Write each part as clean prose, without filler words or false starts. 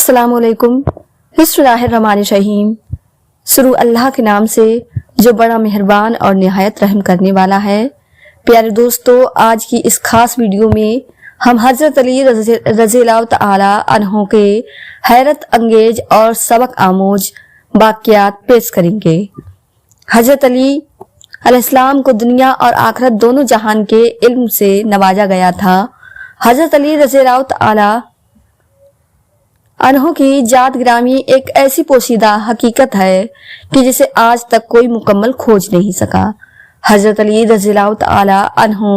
अस्सलाम वालेकुम। बिस्मिल्लाहिर्रहमानिर्रहीम। शुरू अल्लाह के नाम से जो बड़ा मेहरबान और निहायत रहम करने वाला है। प्यारे दोस्तों, आज की इस खास वीडियो में हम हजरत अली रज़ियल्लाहु तआला अन्हु के हैरत अंगेज और सबक आमोज वाक़यात पेश करेंगे। हजरत अली अलैहिस्सलाम को दुनिया और आखिरत दोनों जहान के इल्म से नवाजा गया था। हजरत अली रज़ियल्लाहु तआला अन्हु की जात गिरामी एक ऐसी पोशीदा हकीकत है कि जिसे आज तक कोई मुकम्मल खोज नहीं सका। हजरत अली रज़ियल्लाहु तआला अन्हु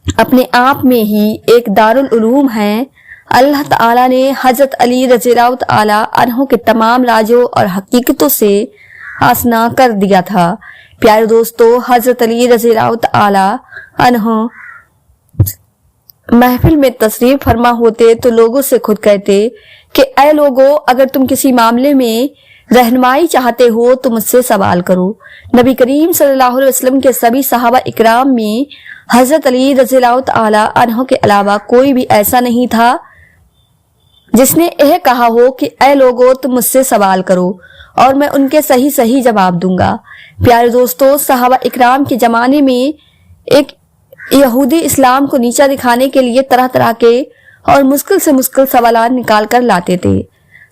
अपने आप में ही एक दारुल उलूम हैं। अल्लाह ताला ने हजरत अली रज़ियल्लाहु तआला अन्हु के तमाम राजों और हकीकतों से आसना कर दिया था। प्यारे दोस्तों, हजरत अली रज़ियल्लाहु तआला अन्हु महफिल में तशरीफ फरमा होते तो लोगों से खुद कहते कि ऐ लोगों, अगर तुम किसी मामले में रहनुमाई चाहते हो तो मुझसे सवाल करो। नबी करीम सल्लल्लाहु अलैहि वसल्लम के सभी सहाबा इकराम में हजरत अली रज़ियल्लाहु तआला अन्हु के अलावा कोई भी ऐसा नहीं था जिसने यह कहा हो कि ऐ लोगों, तुम मुझसे सवाल करो और मैं उनके सही सही जवाब दूंगा। प्यारे दोस्तों, सहाबा इकराम के जमाने में एक यहूदी इस्लाम को नीचा दिखाने के लिए तरह तरह के और मुश्किल से मुश्किल सवालात निकाल कर लाते थे।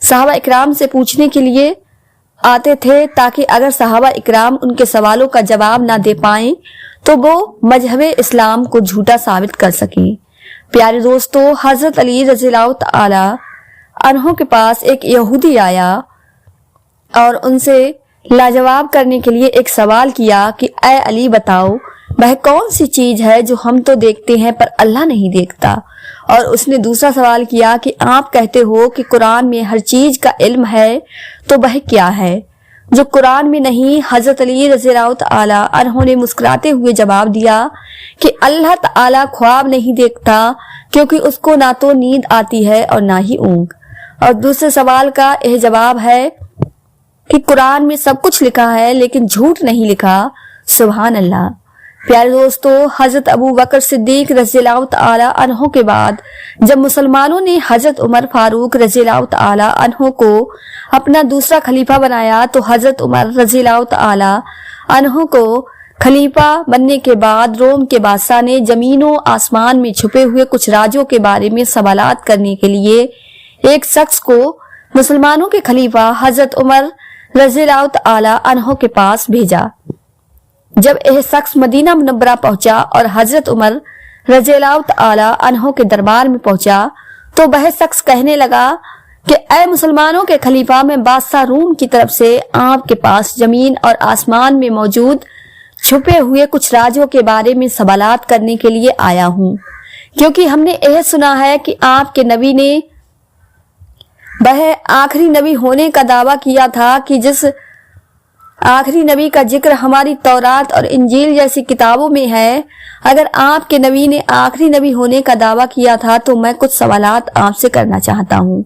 सहाबा इकराम से पूछने के लिए आते थे ताकि अगर सहाबा इकराम उनके सवालों का जवाब ना दे पाएं तो वो मजहबे इस्लाम को झूठा साबित कर सकें। प्यारे दोस्तों, हजरत अली रज़ियल्लाहु तआला अन्हु के पास एक यहूदी आया और उनसे लाजवाब करने के लिए एक सवाल किया कि ऐ अली, बताओ वह कौन सी चीज है जो हम तो देखते हैं पर अल्लाह नहीं देखता। और उसने दूसरा सवाल किया कि आप कहते हो कि कुरान में हर चीज का इल्म है, तो वह क्या है जो कुरान में नहीं। हजरत अली रज़ियल्लाहु तआला अन्हु ने मुस्कुराते हुए जवाब दिया कि अल्लाह तआला ख्वाब नहीं देखता, क्योंकि उसको ना तो नींद आती है और ना ही ऊँग। और दूसरे सवाल का यह जवाब है कि कुरान में सब कुछ लिखा है लेकिन झूठ नहीं लिखा। सुभान अल्लाह। प्यारे दोस्तों, हजरत अबू बकर सिद्दीक रज़ियल्लाहु तआला अन्हु के बाद जब मुसलमानों ने हजरत उमर फारूक रज़ियल्लाहु तआला अन्हु को अपना दूसरा खलीफा बनाया तो हजरत उमर रज़ियल्लाहु तआला अन्हु को खलीफा बनने के बाद रोम के बादशाह ने जमीनों आसमान में छुपे हुए कुछ राजों के बारे में सवालात करने के लिए एक शख्स को मुसलमानों के खलीफा हजरत उमर रज़ियल्लाहु तआला अन्हु के पास भेजा। जब यह शख्स मदीना मुनव्वरा पहुंचा और हजरत उमर रज़ियल्लाहु तआला अन्हु के दरबार में पहुंचा तो वह शख्स कहने लगा कि ऐ मुसलमानों के खलीफा, मैं बादशाह रूम की तरफ से आपके पास जमीन और आसमान में मौजूद छुपे हुए कुछ राजों के बारे में सवालात करने के लिए आया हूँ, क्योंकि हमने यह सुना है कि आपके नबी ने वह आखिरी नबी होने का दावा किया था कि जिस आखिरी नबी का जिक्र हमारी तौरात और इंजील जैसी किताबों में है। अगर आपके नबी ने आखिरी नबी होने का दावा किया था तो मैं कुछ सवालात आपसे करना चाहता हूँ,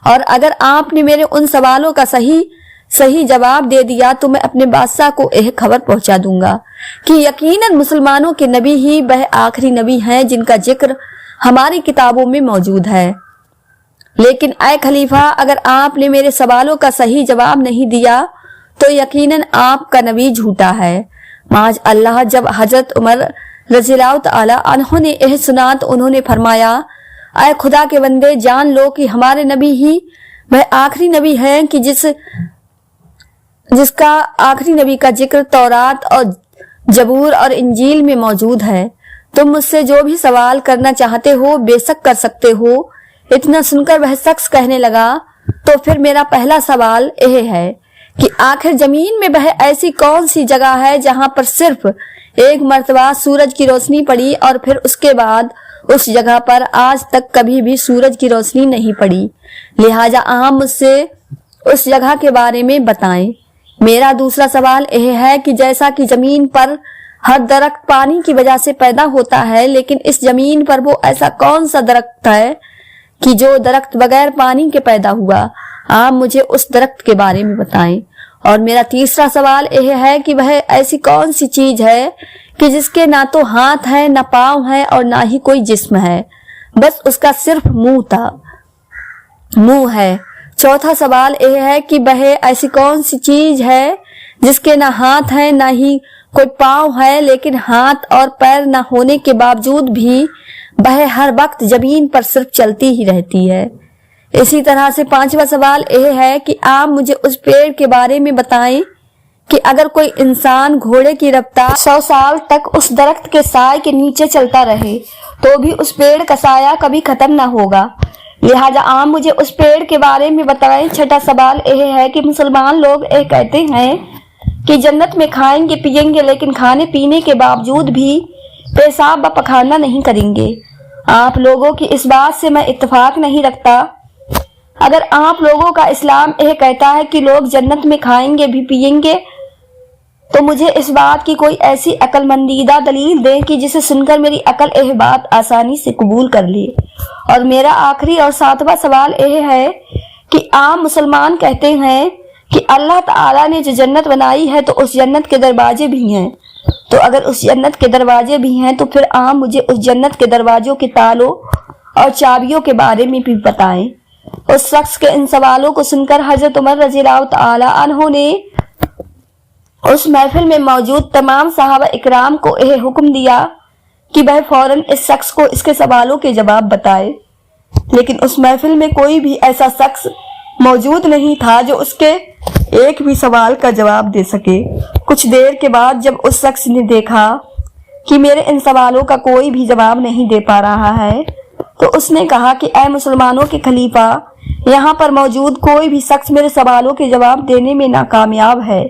और अगर आपने मेरे उन सवालों का सही जवाब दे दिया तो मैं अपने बादशाह को यह खबर पहुंचा दूंगा कि यकीनन मुसलमानों के नबी ही वह आखिरी नबी हैं जिनका जिक्र हमारी किताबों में मौजूद है। लेकिन ऐ खलीफा, अगर आपने मेरे सवालों का सही जवाब नहीं दिया तो यकीनन आपका नबी झूठा है। माज अल्लाह। जब हजरत उमर रज़ियल्लाहु तआला अन्हु ने यह सुना तो उन्होंने फरमाया, ऐ खुदा के बंदे, जान लो कि हमारे नबी ही वह आखिरी नबी है कि जिसका आखिरी नबी का जिक्र तौरात और जबूर और इंजील में मौजूद है। तुम मुझसे जो भी सवाल करना चाहते हो बेशक कर सकते हो। इतना सुनकर वह शख्स कहने लगा, तो फिर मेरा पहला सवाल यह है कि आखिर जमीन में वह ऐसी कौन सी जगह है जहां पर सिर्फ एक मर्तबा सूरज की रोशनी पड़ी और फिर उसके बाद उस जगह पर आज तक कभी भी सूरज की रोशनी नहीं पड़ी। लिहाजा आप मुझसे उस जगह के बारे में बताएं। मेरा दूसरा सवाल यह है कि जैसा कि जमीन पर हर दरख्त पानी की वजह से पैदा होता है, लेकिन इस जमीन पर वो ऐसा कौन सा दरख्त है कि जो दरख्त बगैर पानी के पैदा हुआ। आप मुझे उस दरख्त के बारे में बताएं। और मेरा तीसरा सवाल यह है कि वह ऐसी कौन सी चीज है कि जिसके ना तो हाथ है, ना पांव है और ना ही कोई जिस्म है, बस उसका सिर्फ मुंह था। मुंह है। चौथा सवाल यह है कि वह ऐसी कौन सी चीज है जिसके ना हाथ है ना ही कोई पाँव है, लेकिन हाथ और पैर न होने के बावजूद भी वह हर वक्त जमीन पर सिर्फ चलती ही रहती है। इसी तरह से पांचवा सवाल यह है कि आप मुझे उस पेड़ के बारे में बताएं कि अगर कोई इंसान घोड़े की रफ्तार 100 साल तक उस दरख्त के साए के नीचे चलता रहे तो भी उस पेड़ का साया कभी खत्म ना होगा। लिहाजा आप मुझे उस पेड़ के बारे में बताएं। छठा सवाल यह है कि मुसलमान लोग ये कहते हैं कि जन्नत में खाएंगे पिएंगे, लेकिन खाने पीने के बावजूद भी पेशाब व पखाना नहीं करेंगे। आप लोगों की इस बात से मैं इत्तेफाक नहीं रखता। अगर आप लोगों का इस्लाम यह कहता है कि लोग जन्नत में खाएंगे भी पिएंगे, तो मुझे इस बात की कोई ऐसी अक्लमंदीदा दलील दें कि जिसे सुनकर मेरी अकल यह बात आसानी से कबूल कर ले। और मेरा आखिरी और सातवां सवाल यह है कि आप मुसलमान कहते हैं कि अल्लाह ताला ने जो जन्नत बनाई है तो उस जन्नत के दरवाजे भी हैं। तो अगर उस जन्नत के दरवाजे भी हैं तो फिर आप मुझे उस जन्नत के दरवाजों के तालों और चाबियों के बारे में भी बताएं। उस शख्स के इन सवालों को सुनकर हजरत उमर रज़ियल्लाहु ताला अन्हु ने उस महफिल में मौजूद तमाम सहाबा इकराम को यह हुक्म दिया कि वह फौरन इस शख्स को इसके सवालों के जवाब बताए। लेकिन उस महफिल में कोई भी ऐसा शख्स मौजूद नहीं था जो उसके एक भी सवाल का जवाब दे सके। कुछ देर के बाद जब उस शख्स ने देखा कि मेरे इन सवालों का कोई भी जवाब नहीं दे पा रहा है, तो उसने कहा कि ऐ मुसलमानों के खलीफा, यहाँ पर मौजूद कोई भी शख्स मेरे सवालों के जवाब देने में नाकामयाब है,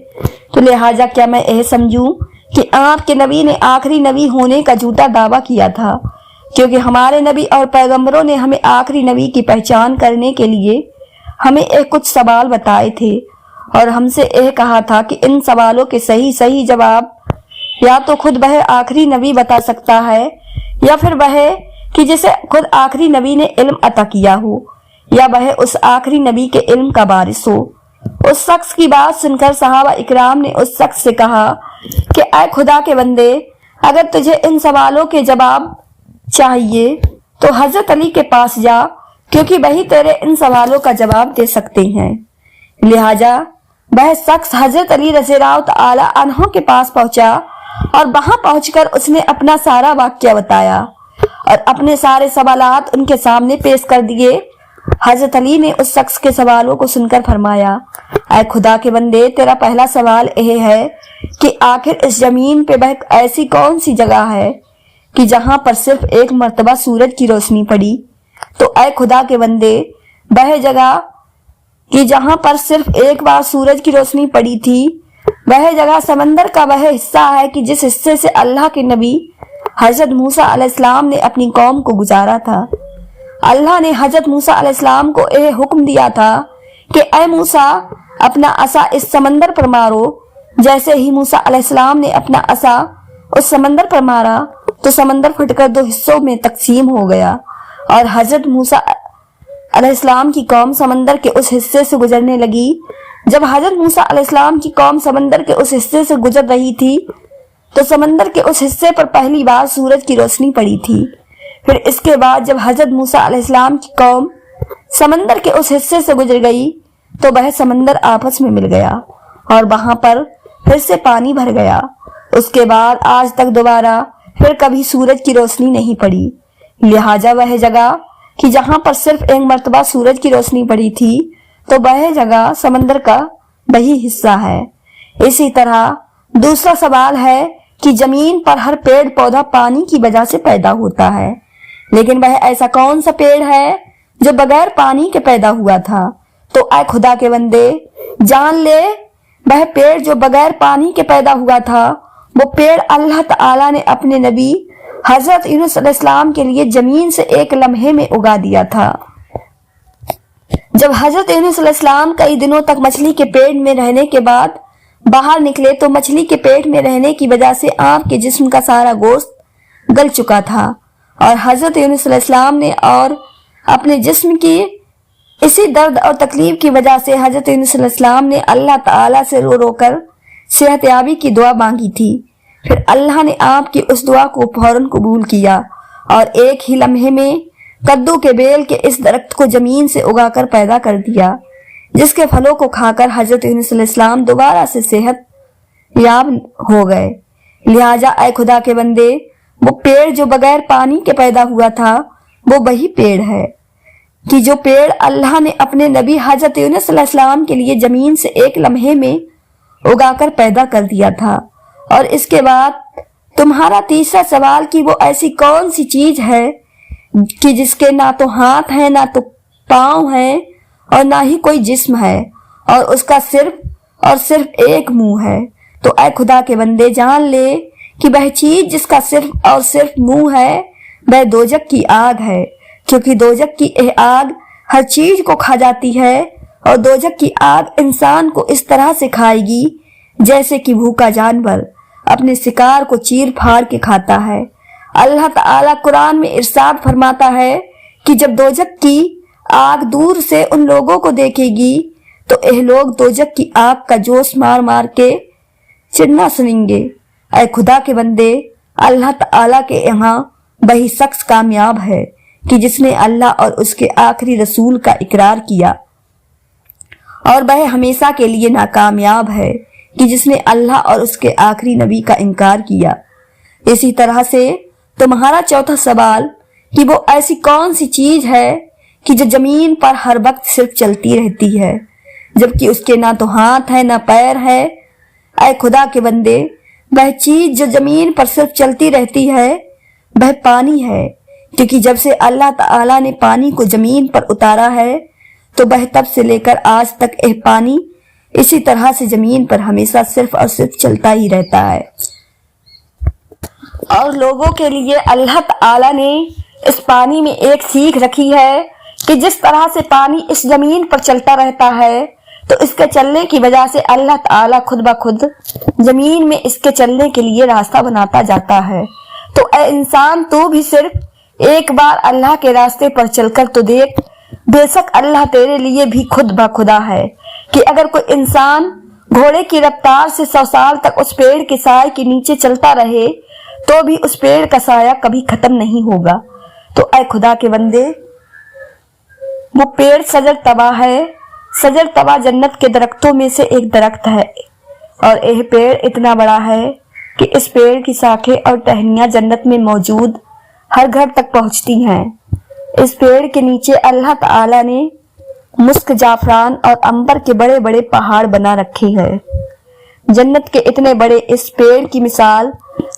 तो लिहाजा क्या मैं यह समझूं कि आपके नबी ने आखिरी नबी होने का झूठा दावा किया था, क्योंकि हमारे नबी और पैगंबरों ने हमें आखिरी नबी की पहचान करने के लिए हमें एक कुछ सवाल बताए थे और हमसे यह कहा था कि इन सवालों के सही जवाब या तो खुद वह आखिरी नबी बता सकता है या फिर वह कि जिसे खुद आखिरी नबी ने इल्म अता किया हो या वह उस आखिरी नबी के इल्म का वारिस हो। उस शख्स की बात सुनकर सहाबा इकराम ने उस शख्स से कहा कि ऐ खुदा के बंदे, अगर तुझे इन सवालों के जवाब चाहिए तो हजरत अली के पास जा, क्योंकि वही तेरे इन सवालों का जवाब दे सकते हैं। लिहाजा वह शख्स हजरत अली रज़ियल्लाहु ताला अन्हु के पास पहुंचा और वहां पहुंचकर उसने अपना सारा वाक्या बताया और अपने सारे सवालात उनके सामने पेश कर दिए। हजरत अली ने उस शख्स के सवालों को सुनकर फरमाया, ऐ खुदा के बंदे, तेरा पहला सवाल यह है कि आखिर इस जमीन पे वह ऐसी कौन सी जगह है कि जहां पर सिर्फ एक मर्तबा सूरज की रोशनी पड़ी। तो ऐ खुदा के बंदे, वह जगह कि जहां पर सिर्फ एक बार सूरज की रोशनी पड़ी थी, वह जगह समंदर का वह हिस्सा है कि जिस हिस्से से अल्लाह के नबी हजरत मूसा अलैहिस्सलाम ने अपनी कौम को गुजारा था। अल्लाह ने हजरत मूसा अलैहिस्सलाम को यह हुक्म दिया था कि ऐ मूसा, अपना असा इस समंदर पर मारो। जैसे ही मूसा अलैहिस्सलाम ने अपना असा उस समंदर पर मारा तो समंदर फटकर दो हिस्सों में तकसीम हो गया और हजरत मूसा अलैहिस्सलाम की कौम समंदर के उस हिस्से से गुजरने लगी। जब हजरत मूसा अलैहिस्सलाम की कौम समंदर के उस हिस्से से गुजर रही थी तो समंदर के उस हिस्से पर पहली बार सूरज की रोशनी पड़ी थी। फिर इसके बाद जब हजरत मूसा अलैहिस्सलाम की कौम समंदर के उस हिस्से से गुजर गई तो वह समंदर आपस में मिल गया और वहां पर फिर से पानी भर गया। उसके बाद आज तक दोबारा फिर कभी सूरज की रोशनी नहीं पड़ी। लिहाजा वह जगह कि जहां पर सिर्फ एक मर्तबा सूरज की रोशनी पड़ी थी, तो वह जगह समंदर का वही हिस्सा है। इसी तरह दूसरा सवाल है कि जमीन पर हर पेड़ पौधा पानी की वजह से पैदा होता है, लेकिन वह ऐसा कौन सा पेड़ है जो बगैर पानी के पैदा हुआ था। तो ऐ खुदा के बंदे, जान ले, वह पेड़ जो बगैर पानी के पैदा हुआ था, वो पेड़ अल्लाह ताला ने अपने नबी हजरत यूनुस अलैहिस्सलाम के लिए जमीन से एक लम्हे में उगा दिया था। जब हजरत यूनुस अलैहिस्सलाम कई दिनों तक मछली के पेट में रहने के बाद बाहर निकले तो मछली के पेट में रहने की वजह से आपके जिस्म का सारा गोश्त गल चुका था और हजरत यूनुस अलैहिस्सलाम ने और अपने जिस्म की इसी दर्द और तकलीफ की वजह से हजरत यूनुस अलैहिस्सलाम ने अल्लाह ताला से रो रो कर सेहतयाबी की दुआ मांगी थी। फिर अल्लाह ने आपकी उस दुआ को फौरन कबूल किया और एक ही लम्हे में कद्दू के बेल के इस दरख्त को जमीन से उगाकर पैदा कर दिया, जिसके फलों को खाकर हजरत यूनुस अलैहिस्सलाम दोबारा से सेहत याब हो गए। लिहाजा ऐ खुदा के बंदे, वो पेड़ जो बगैर पानी के पैदा हुआ था, वो वही पेड़ है कि जो पेड़ अल्लाह ने अपने नबी हजरत यूनुस अलैहिस्सलाम के लिए जमीन से एक लम्हे में उगाकर पैदा कर दिया था। और इसके बाद तुम्हारा तीसरा सवाल कि वो ऐसी कौन सी चीज है कि जिसके ना तो हाथ है, ना तो पांव है, और ना ही कोई जिस्म है, और उसका सिर्फ और सिर्फ एक मुंह है। तो ऐ खुदा के बंदे, जान ले कि वह चीज जिसका सिर्फ और सिर्फ मुंह है, वह दोजक की आग है, क्योंकि दोजक की यह आग हर चीज को खा जाती है, और दोजक की आग इंसान को इस तरह से खाएगी जैसे कि भूखा जानवर अपने शिकार को चीर फाड़ के खाता है। अल्लाह ताला कुरान में इरशाद फरमाता है कि जब दोजक की आग दूर से उन लोगों को देखेगी तो यह लोग दोजक की आग का जोश मार मार के चिढ़ना सुनेंगे। ऐ खुदा के बंदे, अल्लाह ताला के यहाँ वही शख्स कामयाब है कि जिसने अल्लाह और उसके आखिरी रसूल का इकरार किया, और वह हमेशा के लिए नाकामयाब है कि जिसने अल्लाह और उसके आखिरी नबी का इनकार किया। इसी तरह से तुम्हारा चौथा सवाल कि वो ऐसी कौन सी चीज है कि जो जमीन पर हर वक्त सिर्फ चलती रहती है, जबकि उसके ना तो हाथ है ना पैर है। ऐ खुदा के बंदे, वह चीज जो जमीन पर सिर्फ चलती रहती है वह पानी है, क्योंकि जब से अल्लाह ताला ने पानी को जमीन पर उतारा है तो वह तब से लेकर आज तक यह पानी इसी तरह से जमीन पर हमेशा सिर्फ और सिर्फ चलता ही रहता है। और लोगों के लिए अल्लाह ताला ने इस पानी में एक सीख रखी है कि जिस तरह से पानी इस जमीन पर चलता रहता है, तो इसके चलने की वजह से अल्लाह ताला खुद ब खुद जमीन में इसके चलने के लिए रास्ता बनाता जाता है। तो ऐ इंसान, तू भी सिर्फ एक बार अल्लाह के रास्ते पर चलकर तो देख, बेशक अल्लाह तेरे लिए भी खुद ब खुदा है कि अगर कोई इंसान घोड़े की रफ्तार से 100 साल तक उस पेड़ के साए के नीचे चलता रहे तो भी उस पेड़ का साया कभी खत्म नहीं होगा। तो ऐ खुदा के बंदे, वो पेड़ सजर तबा है। सजर तबा जन्नत के दरख्तों में से एक दरख्त है, और यह पेड़ इतना बड़ा है कि इस पेड़ की शाखें और टहनियां जन्नत में मौजूद हर घर तक पहुंचती हैं। इस पेड़ के नीचे अल्लाह ताला ने मुस्क, जाफरान और अंबर के बड़े बड़े पहाड़ बना रखे हैं। जन्नत के इतने बड़े इस पेड़ की मिसाल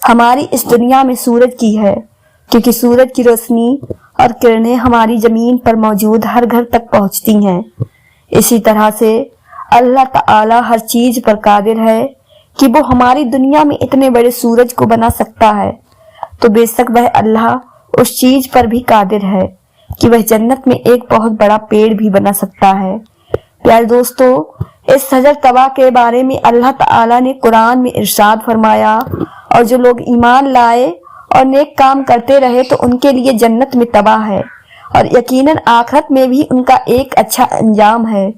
हमारी इस दुनिया में सूरज की है, क्योंकि सूरज की रोशनी और किरणें हमारी जमीन पर मौजूद हर घर तक पहुंचती हैं। इसी तरह से अल्लाह ताला हर चीज पर कादिर है कि वो हमारी दुनिया में इतने बड़े सूरज को बना सकता है, तो बेशक वह अल्लाह उस चीज पर भी कादिर है कि वह जन्नत में एक बहुत बड़ा पेड़ भी बना सकता है। प्यारे दोस्तों, इस सजर तबा के बारे में अल्लाह ताला ने कुरान में इरशाद फरमाया, और जो लोग ईमान लाए और नेक काम करते रहे तो उनके लिए जन्नत में तबा है, और यकीनन आखिरत में भी उनका एक अच्छा अंजाम है।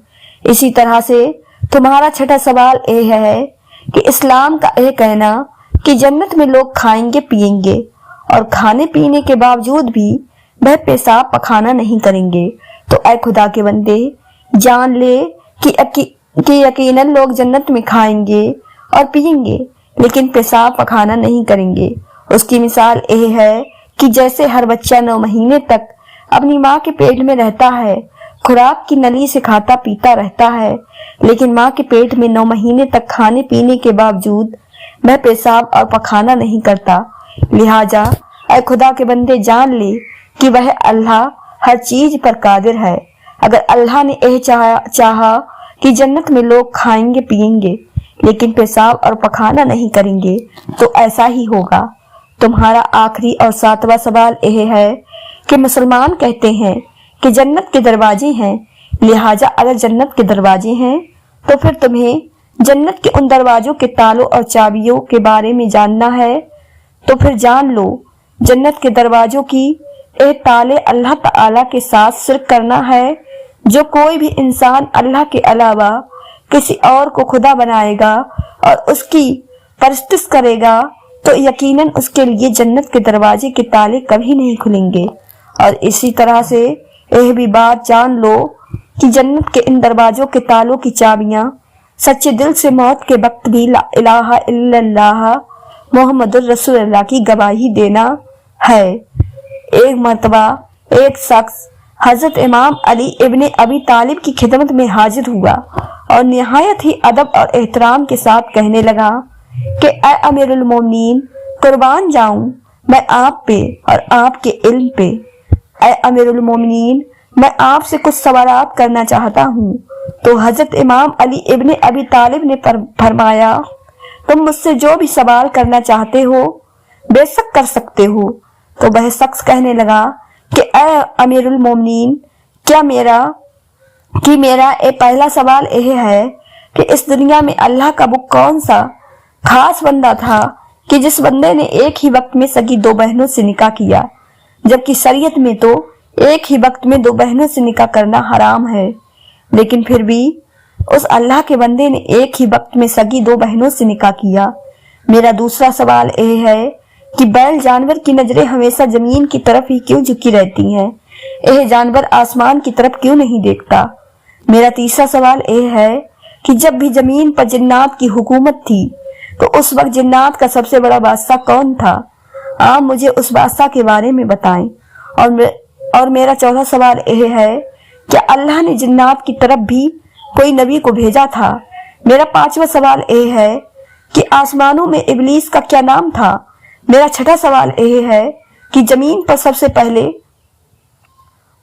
इसी तरह से तुम्हारा छठा सवाल यह है कि इस्लाम का यह कहना कि जन्नत में लोग खाएंगे पिएंगे और खाने पीने के बावजूद भी वह पेशाब पखाना नहीं करेंगे। तो ऐ खुदा के बंदे, जान ले कि यकीनन लोग जन्नत में खाएंगे और पिएंगे लेकिन पेशाब पखाना नहीं करेंगे। उसकी मिसाल यह है कि जैसे हर बच्चा 9 महीने तक अपनी माँ के पेट में रहता है, खुराक की नली से खाता पीता रहता है, लेकिन माँ के पेट में 9 महीने तक खाने पीने के बावजूद वह पेशाब और पखाना नहीं करता। लिहाजा ऐ खुदा के बंदे, जान ले कि वह अल्लाह हर चीज पर कादिर है। अगर अल्लाह ने यह चाहा कि जन्नत में लोग खाएंगे पिएंगे लेकिन पेशाब और पखाना नहीं करेंगे तो ऐसा ही होगा। तुम्हारा आखिरी और 7वां सवाल यह है कि मुसलमान कहते हैं कि जन्नत के दरवाजे हैं, लिहाजा अगर जन्नत के दरवाजे हैं तो फिर तुम्हें जन्नत के उन दरवाजों के तालों और चाबियों के बारे में जानना है। तो फिर जान लो, जन्नत के दरवाजों की ए ताले अल्लाह ताला के साथ शिर्क करना है। जो कोई भी इंसान अल्लाह के अलावा किसी और को खुदा बनाएगा और उसकी परस्तिश करेगा तो यकीनन उसके लिए जन्नत के दरवाजे के ताले कभी नहीं खुलेंगे اور اسی طرح سے یہ بھی بات جان لو کہ جنت کے ان دروازوں کے تالوں کی چابیاں سچے دل سے موت کے وقت بھی لا الہ الا اللہ محمد الرسول اللہ کی گواہی دینا ہے۔ ایک مرتبہ ایک شخص حضرت امام علی ابن ابی طالب کی خدمت میں حاضر ہوا اور نہایت ہی ادب اور احترام کے ساتھ کہنے لگا کہ اے امیر المومنین، قربان جاؤں میں آپ پہ اور آپ کے علم پہ۔ اے امیر المومنین، میں آپ سے کچھ سوالات کرنا چاہتا ہوں۔ تو حضرت امام علی ابن ابی طالب نے فرمایا، تم مجھ سے جو بھی سوال کرنا چاہتے ہو بے شک کر سکتے ہو۔ تو وہ شخص کہنے لگا کہ اے امیر المومنین، میرا پہلا سوال یہ ہے کہ اس دنیا میں اللہ کا وہ کون سا خاص بندہ تھا کہ جس بندے نے ایک ہی وقت میں سگی دو بہنوں سے نکاح کیا، جبکہ شریعت میں تو ایک ہی وقت میں دو بہنوں سے نکاح کرنا حرام ہے، لیکن پھر بھی اس اللہ کے بندے نے ایک ہی وقت میں سگی دو بہنوں سے نکاح کیا۔ میرا دوسرا سوال یہ ہے کہ بیل جانور کی نظریں ہمیشہ زمین کی طرف ہی کیوں جھکی رہتی ہیں؟ یہ جانور آسمان کی طرف کیوں نہیں دیکھتا؟ میرا تیسرا سوال یہ ہے کہ جب بھی زمین پر جنات کی حکومت تھی تو اس وقت جنات کا سب سے بڑا بادشاہ کون تھا؟ آپ مجھے اس بادشاہ کے بارے میں بتائیں۔ اور میرا چوتھا سوال یہ ہے کہ اللہ نے جنات کی طرف بھی کوئی نبی کو بھیجا تھا؟ میرا پانچواں سوال یہ ہے کہ آسمانوں میں ابلیس کا کیا نام تھا؟ میرا چھٹا سوال یہ ہے کہ زمین پر سب سے پہلے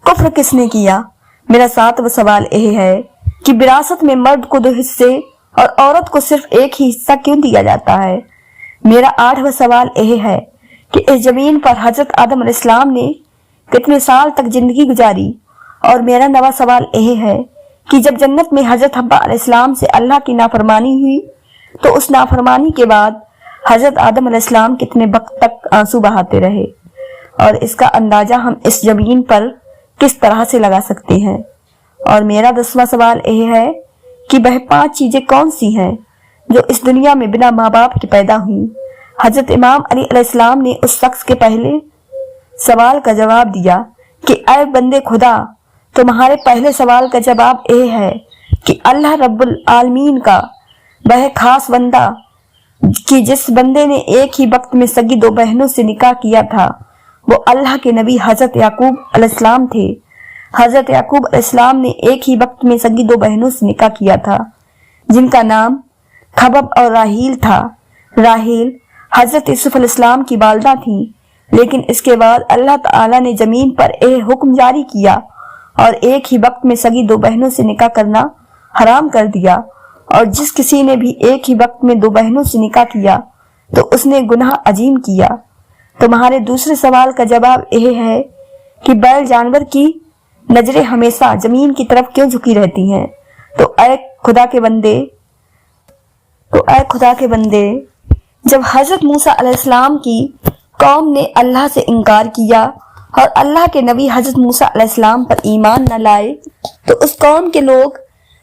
کفر کس نے کیا؟ میرا ساتواں سوال یہ ہے کہ وراثت میں مرد کو 2 حصے اور عورت کو صرف ایک ہی حصہ کیوں دیا جاتا ہے؟ میرا 8واں سوال یہ ہے کہ اس زمین پر حضرت آدم علیہ السلام نے کتنے سال تک زندگی گزاری؟ اور میرا 9واں سوال یہ ہے کہ جب جنت میں حضرت حوا علیہ السلام سے اللہ کی نافرمانی ہوئی تو اس نافرمانی کے بعد حضرت آدم علیہ السلام کتنے وقت تک آنسو بہاتے رہے؟ اور اس کا اندازہ ہم اس زمین پر کس طرح سے لگا سکتے ہیں؟ اور میرا 10واں سوال یہ ہے کہ وہ 5 چیزیں کون سی ہیں جو اس دنیا میں بنا ماں باپ کے پیدا ہوئیں؟ حضرت امام علی علیہ السلام نے اس شخص کے پہلے سوال کا جواب دیا کہ اے بندے خدا، تمہارے پہلے سوال کا جواب یہ ہے کہ اللہ رب العالمین کا وہ خاص بندہ کہ جس بندے نے ایک ہی وقت میں سگی 2 بہنوں سے نکاح کیا تھا، وہ اللہ کے نبی حضرت یعقوب علیہ السلام تھے۔ حضرت یعقوب علیہ السلام نے ایک ہی وقت میں سگی 2 بہنوں سے نکاح کیا تھا جن کا نام خبب اور راہیل تھا۔ راہیل حضرت یوسف علیہ السلام کی والدہ تھیں، لیکن اس کے بعد اللہ تعالی نے زمین پر یہ حکم جاری کیا اور ایک ہی وقت میں سگی 2 بہنوں سے نکاح کرنا حرام کر دیا، اور جس کسی نے بھی ایک ہی وقت میں 2 بہنوں سے نکاح کیا تو اس نے گناہ عظیم کیا۔ تمہارے دوسرے سوال کا جواب یہ ہے کہ بیل جانور کی نظریں ہمیشہ زمین کی طرف کیوں جھکی رہتی ہیں؟ تو اے خدا کے بندے، جب حضرت موسیٰ علیہ السلام کی قوم نے اللہ سے انکار کیا اور اللہ کے نبی حضرت موسیٰ علیہ السلام پر ایمان نہ لائے تو اس قوم کے لوگ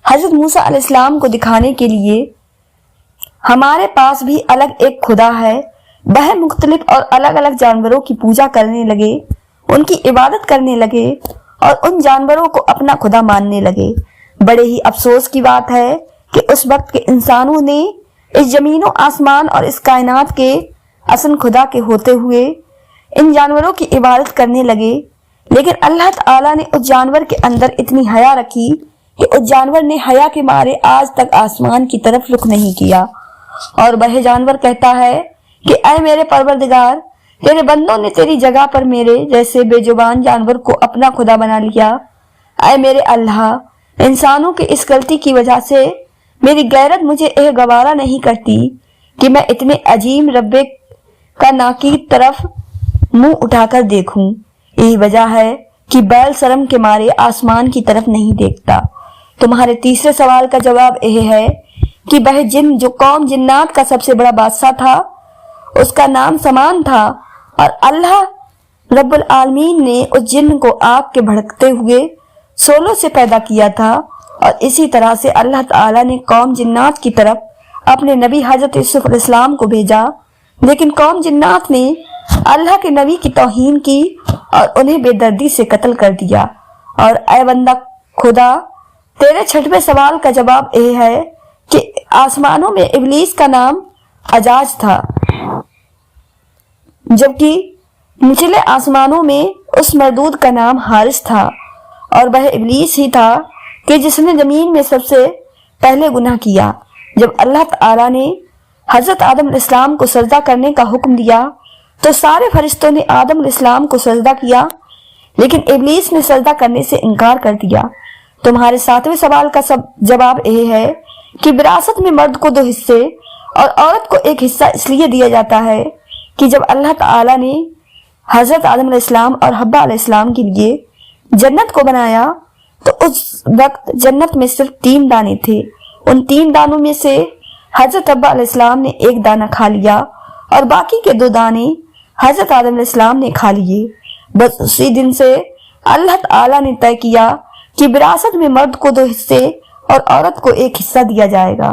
حضرت موسیٰ علیہ السلام کو دکھانے کے لیے ہمارے پاس بھی الگ ایک خدا ہے، وہ مختلف اور الگ الگ جانوروں کی پوجا کرنے لگے، ان کی عبادت کرنے لگے اور ان جانوروں کو اپنا خدا ماننے لگے۔ بڑے ہی افسوس کی بات ہے کہ اس وقت کے انسانوں نے اس زمین و آسمان اور اس کائنات کے اصل خدا کے ہوتے ہوئے ان جانوروں کی عبادت کرنے لگے، لیکن اللہ تعالیٰ نے اس جانور کے اندر اتنی حیا رکھی کہ اس جانور نے حیا کے مارے آج تک آسمان کی طرف رخ نہیں کیا، اور وہ جانور کہتا ہے کہ اے میرے پروردگار، تیرے بندوں نے تیری جگہ پر میرے جیسے بے زبان جانور کو اپنا خدا بنا لیا۔ اے میرے اللہ، انسانوں کی اس غلطی کی وجہ سے میری غیرت مجھے یہ گوارا نہیں کرتی کہ میں اتنے عظیم رب کا ناقید طرف منہ اٹھا کر دیکھوں۔ یہی وجہ ہے کہ بیل شرم کے مارے آسمان کی طرف نہیں دیکھتا۔ تمہارے تیسرے سوال کا جواب یہ ہے کہ وہ جن جو قوم جنات کا سب سے بڑا بادشاہ تھا اس کا نام سمان تھا، اور اللہ رب العالمین نے اس جن کو آگ کے بھڑکتے ہوئے سولوں سے پیدا کیا تھا، اور اسی طرح سے اللہ تعالی نے قوم جنات کی طرف اپنے نبی حضرت یوسف علیہ السلام کو بھیجا، لیکن قوم جنات نے अल्लाह के नबी की तौहीन की और उन्हें बेदर्दी से कत्ल कर दिया। और ऐ बंदा खुदा, तेरे छठवें सवाल का जवाब यह है कि आसमानों में इब्लीस का नाम अजाज था, जबकि निचले आसमानों में उस मरदूद का नाम हारिस था। और वह इब्लीस ही था कि जिसने जमीन में सबसे पहले गुनाह किया। जब अल्लाह ताला ने हजरत आदम अलैहिस्सलाम को सजदा करने का हुक्म दिया तो सारे फरिश्तों ने आदम अलैहिस्सलाम को सजदा किया, लेकिन इब्लीस ने सजदा करने से इनकार कर दिया। तुम्हारे सातवें सवाल का जवाब यह है कि विरासत में मर्द को 2 हिस्से और औरत को 1 हिस्सा इसलिए दिया जाता है कि जब अल्लाह ताला ने हजरत आदम अलैहिस्सलाम और हब्बा अलैहिस्सलाम के लिए जन्नत को बनाया तो उस वक्त जन्नत में सिर्फ 3 दाने थे। उन 3 दानों में से हजरत हब्बा अलैहिस्सलाम ने 1 दाना खा लिया और बाकी के 2 दाने हजरत आदम अलैहिस्सलाम ने खा लिए। बस उसी दिन से अल्लाह ताला ने तय किया कि विरासत में मर्द को 2 हिस्से और औरत को 1 हिस्सा दिया जाएगा।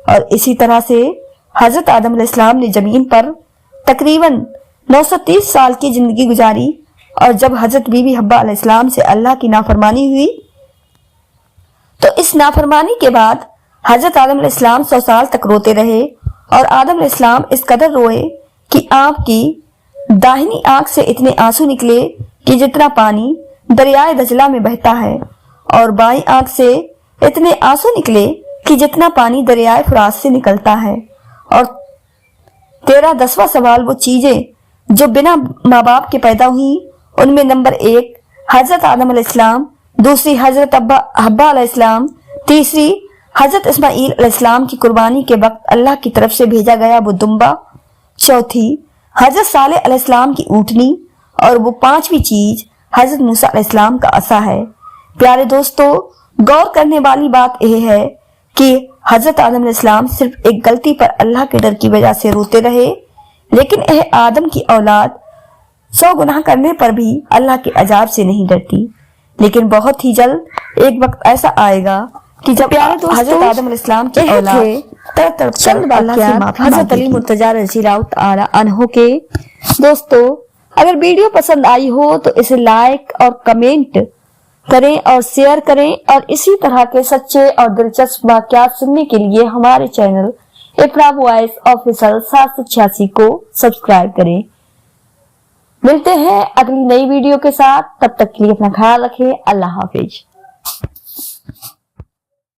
और इसी तरह से हजरत आदम अलैहिस्सलाम ने जमीन पर तकरीबन 930 साल की जिंदगी गुजारी। और जब हजरत बीबी हब्बा अलैहिस्सलाम से अल्लाह की नाफरमानी हुई तो इस नाफरमानी के बाद हजरत आदम अलैहिस्सलाम 100 साल तक रोते रहे। और आदम अलैहिस्सलाम इस कदर रोए कि आपकी दाहिनी आंख से इतने आंसू निकले कि जितना पानी दरियाए दजला में बहता है, और बाईं आंख से इतने आंसू निकले कि जितना पानी दरियाए फुरात से निकलता है। और तेरा 10वां सवाल वो चीजें जो बिना माँ बाप के पैदा हुई, उनमें नंबर 1 हजरत आदम अलैहिस्सलाम, दूसरी हजरत हब्बा अलैहिस्सलाम, तीसरी हजरत इस्माईल अलैहिस्सलाम की कुर्बानी के वक्त अल्लाह की तरफ से भेजा गया वो दुम्बा, चौथी हजरत सालेह अलैहिस्सलाम की ऊँटनी, और वो 5वीं चीज हजरत मूसा अलैहिस्सलाम का असा है। प्यारे दोस्तों, गौर करने वाली बात यह है कि हजरत आदम अलैहिस्सलाम सिर्फ एक गलती पर अल्लाह के डर की वजह से रोते रहे, लेकिन यह आदम की औलाद 100 गुनाह करने पर भी अल्लाह के अजाब से नहीं डरती। लेकिन बहुत ही जल्द एक वक्त ऐसा आएगा कि जब हजरत आदम अलैहिस्सलाम की औलाद चंद वाक़यात हजरत अली मुर्तजा रज़ियल्लाहु तआला अन्हु के। दोस्तों, अगर वीडियो पसंद आई हो तो इसे लाइक और कमेंट करें और शेयर करें, और इसी तरह के सच्चे और दिलचस्प वाक़यात सुनने के लिए हमारे चैनल इकरा वॉइस ऑफिशियल 786 को सब्सक्राइब करें। मिलते हैं अगली नई वीडियो के साथ, तब तक के लिए अपना ख्याल रखें। अल्लाह हाफिज।